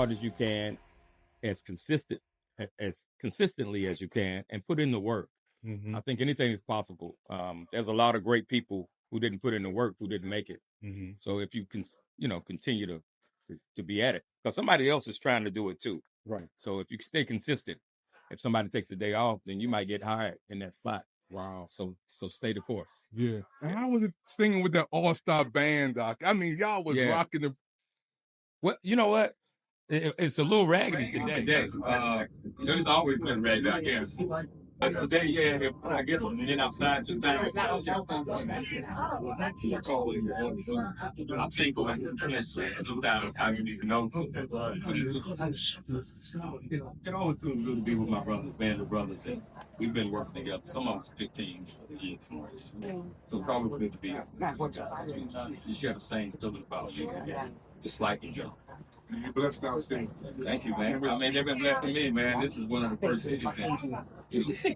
hard as you can, as consistently as you can, and put in the work. I think anything is possible. There's a lot of great people who didn't put in the work, who didn't make it. So if you can, continue to be at it, because somebody else is trying to do it too. Right. So if you stay consistent, if somebody takes a day off, then you might get hired in that spot. Wow. So stay the course. Yeah. And how was it singing with that all-star band, Doc? I mean, y'all was rocking the... Well, you know what? It's a little raggedy today. It's always been raggedy, I guess. But today, I guess I'm getting outside sometimes. I'm thankful. Sometimes I don't even know. It always feels good to be with my brothers, band of brothers. And we've been working together. Some of us 15 years. So it's always good to be with you guys. You share the same feeling about you, just like each other. You blessed our city. Thank you, man. I mean, they've been blessing me, man. This is one of the first cities that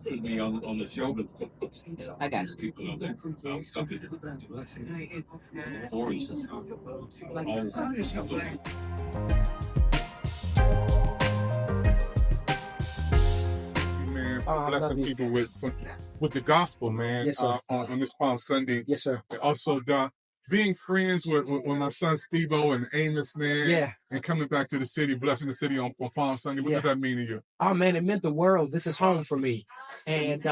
put me on the show. But I got people know that something for each man, for blessing people with the gospel, man. Yes, sir. On this Palm Sunday. Yes, sir. And also, Doc, being friends with my son Steve-O and Amos, man. Yeah. And coming back to the city, blessing the city on Palm Sunday. What does that mean to you? Oh, man, it meant the world. This is home for me. And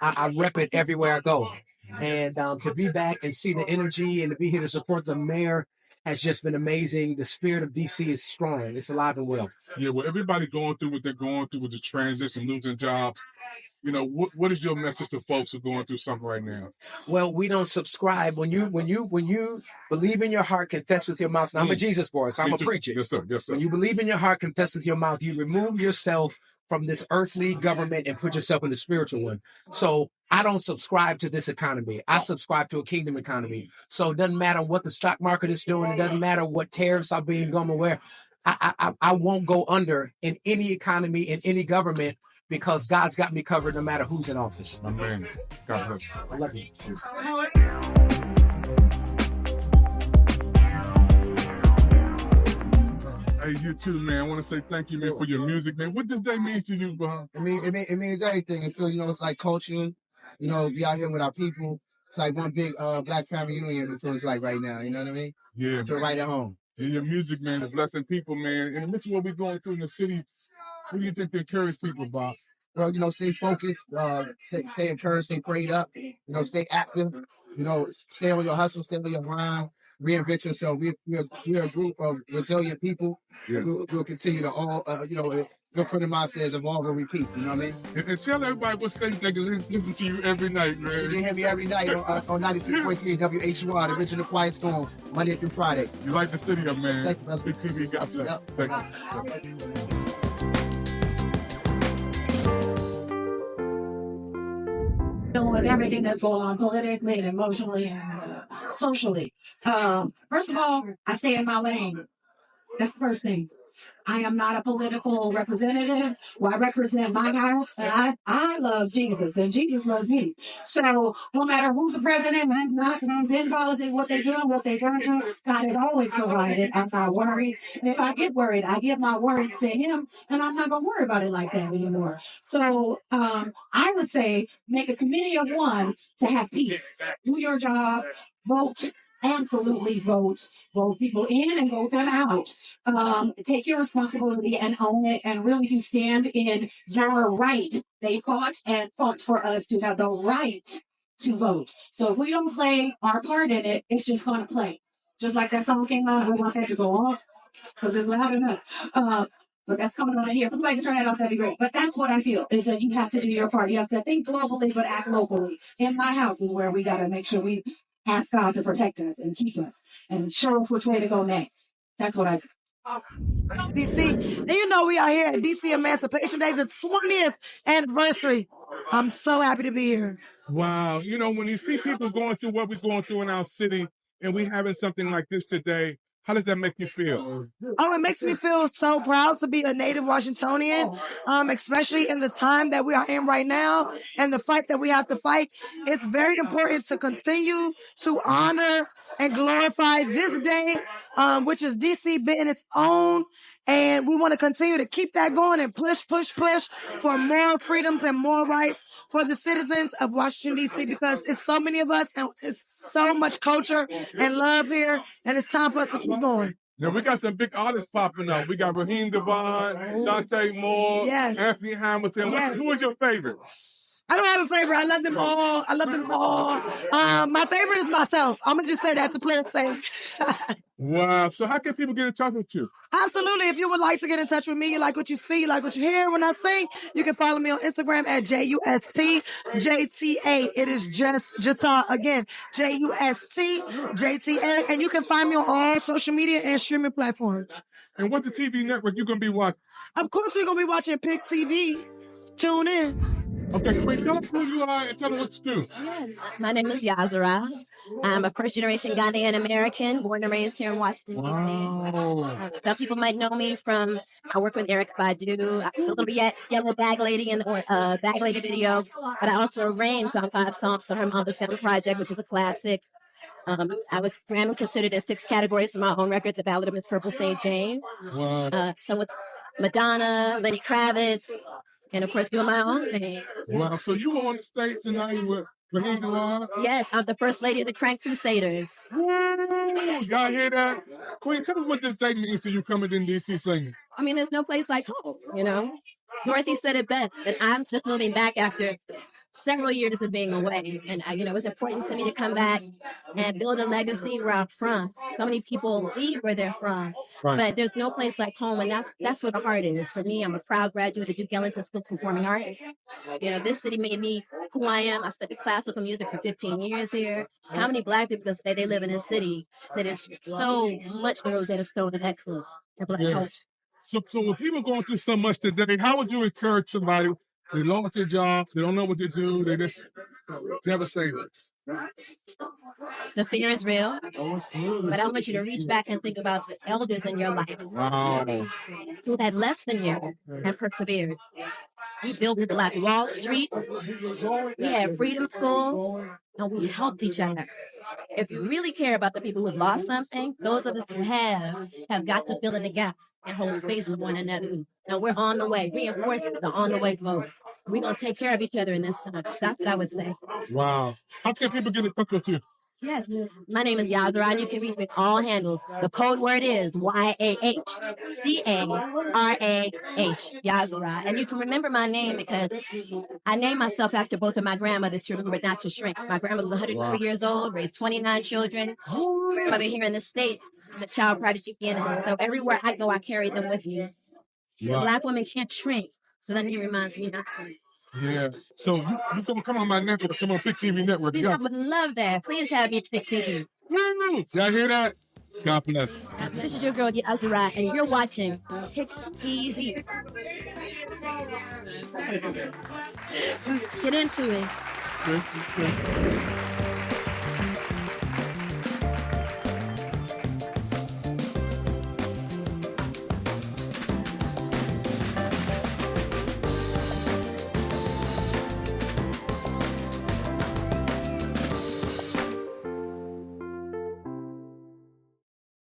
I rep it everywhere I go. And to be back and see the energy and to be here to support the mayor has just been amazing. The spirit of DC is strong. It's alive and well. Yeah, well, everybody going through what they're going through with the transition, losing jobs. What is your message to folks who are going through something right now? Well, we don't subscribe. When you believe in your heart, confess with your mouth. And I'm a Jesus boy, so I'm a preacher. Yes, sir. Yes, sir. When you believe in your heart, confess with your mouth, you remove yourself from this earthly government and put yourself in the spiritual one. So I don't subscribe to this economy. I subscribe to a kingdom economy. So it doesn't matter what the stock market is doing. It doesn't matter what tariffs are being gone away. I won't go under in any economy, in any government, because God's got me covered no matter who's in office. Amen. God bless. I love you. Hey, you too, man. I want to say thank you, man, for your music, man. What does that mean to you, bro? It means everything. It feels, it's like culture. We out here with our people. It's like one big black family union, it feels like right now. You know what I mean? Yeah. Feel right at home. And your music, man, is blessing people, man. And look at what we're going through in the city. What do you think to encourage people, Bob? Well, stay focused, stay encouraged, stay prayed up, stay active, stay on your hustle, stay on your grind, reinvent yourself. We're a group of resilient people. Yeah. We'll continue to all, a good friend of mine says, evolve and repeat, you know what I mean? And tell everybody what station they can listen to you every night, man. You can hear me every night on 96.3 WHUR, the original Quiet Storm, Monday through Friday. You like the city up, man. Thank you, brother. Big TV got that. Yep. Thank you. With everything that's going on politically and emotionally and socially. First of all, I stay in my lane. That's the first thing. I am not a political representative. Well, I represent my house, and I love Jesus, and Jesus loves me. So no matter who's the president, who's in politics, what they're doing, what they don't do, God has always provided. I'm not worried. And if I get worried, I give my worries to him, and I'm not going to worry about it like that anymore. So I would say make a committee of one to have peace. Do your job, vote. Absolutely vote people in and vote them out. Take your responsibility and own it and really do stand in your right. They fought for us to have the right to vote. So if we don't play our part in it, it's just going to play. Just like that song came on, we want that to go off because it's loud enough. But that's coming on in here. If somebody can turn that off, that'd be great. But that's what I feel, is that you have to do your part. You have to think globally, but act locally. In my house is where we got to make sure we ask God to protect us and keep us and show us which way to go next. That's what I do. DC, and we are here at DC Emancipation Day, the 20th anniversary. I'm so happy to be here. Wow. When you see people going through what we're going through in our city and we having something like this today, how does that make you feel? Oh, it makes me feel so proud to be a native Washingtonian, especially in the time that we are in right now and the fight that we have to fight. It's very important to continue to honor and glorify this day, which is DC being its own And we want to continue to keep that going and push for more freedoms and more rights for the citizens of Washington, D.C. because it's so many of us and it's so much culture and love here. And it's time for us to keep going. Now, we got some big artists popping up. We got Reheem Devanghan, Chante Moore, Yes. Anthony Hamilton. Yes. Who is your favorite? I don't have a favorite. I love them all. My favorite is myself. I'm going to just say that to play it safe. Wow. So how can people get in touch with you? Absolutely. If you would like to get in touch with me, you like what you see, you like what you hear when I sing, you can follow me on Instagram at JUSTJTA. It is just Jata. Again, JUSTJTA. And you can find me on all social media and streaming platforms. And what the TV network you going to be watching? Of course, we're going to be watching Pick TV. Tune in. Okay, Queen, tell us who you are and tell us what you do. Yes, my name is Yazara. I'm a first-generation Ghanaian American, born and raised here in Washington, D.C. Wow. Some people might know me from, I work with Eric Badu. I was a little yellow bag lady in the bag lady video, but I also arranged on 5 songs on her Mama's Family Project, which is a classic. I was Grammy considered in 6 categories for my own record, The Ballad of Miss Purple St. James. Wow. So with Madonna, Lenny Kravitz, and of course doing my own thing. Wow. So you were on the stage tonight with Reheem Devanghan? Yes, I'm the first lady of the Crank Crusaders. Woo! Y'all hear that? Queen, tell us what this day means to you coming in D.C. singing. I mean, there's no place like home, you know? Dorothy said it best, and I'm just moving back after several years of being away. And, you know, it's important to me to come back and build a legacy where I'm from. So many people leave where they're from, but there's no place like home. And that's where the heart is. For me, I'm a proud graduate of Duke Ellington School of Performing Arts. You know, this city made me who I am. I studied classical music for 15 years here. How many Black people can say they live in a city that is so much the Rosetta Stone of excellence in Black culture? So when people going through so much today, how would you encourage somebody? They lost their job. They don't know what to do. They just devastated. The fear is real, but I want you to reach back and think about the elders in your life who had less than you and persevered. We built Black Wall Street. We had freedom schools, and we helped each other. If you really care about the people who have lost something, those of us who have got to fill in the gaps and hold space with one another. And we're on the way. Reinforcements are on the way, folks. We're going to take care of each other in this time. That's what I would say. Wow. How can people get in touch with you? Yes. My name is Yazara, and you can reach me with all handles. The code word is YAHCARAH, Yazara. And you can remember my name because I named myself after both of my grandmothers to remember not to shrink. My grandmother was 103 years old, raised 29 children. My grandmother here in the States is a child prodigy pianist. So everywhere I go, I carry them with me. Wow. Black women can't shrink. So that name reminds me not to. Yeah. So you come on my network, come on Pick TV Network. Please, I would love that. Please have me at Pick TV. Y'all hear that? God bless. This is your girl, Yazara, and you're watching Pick TV. Get into it.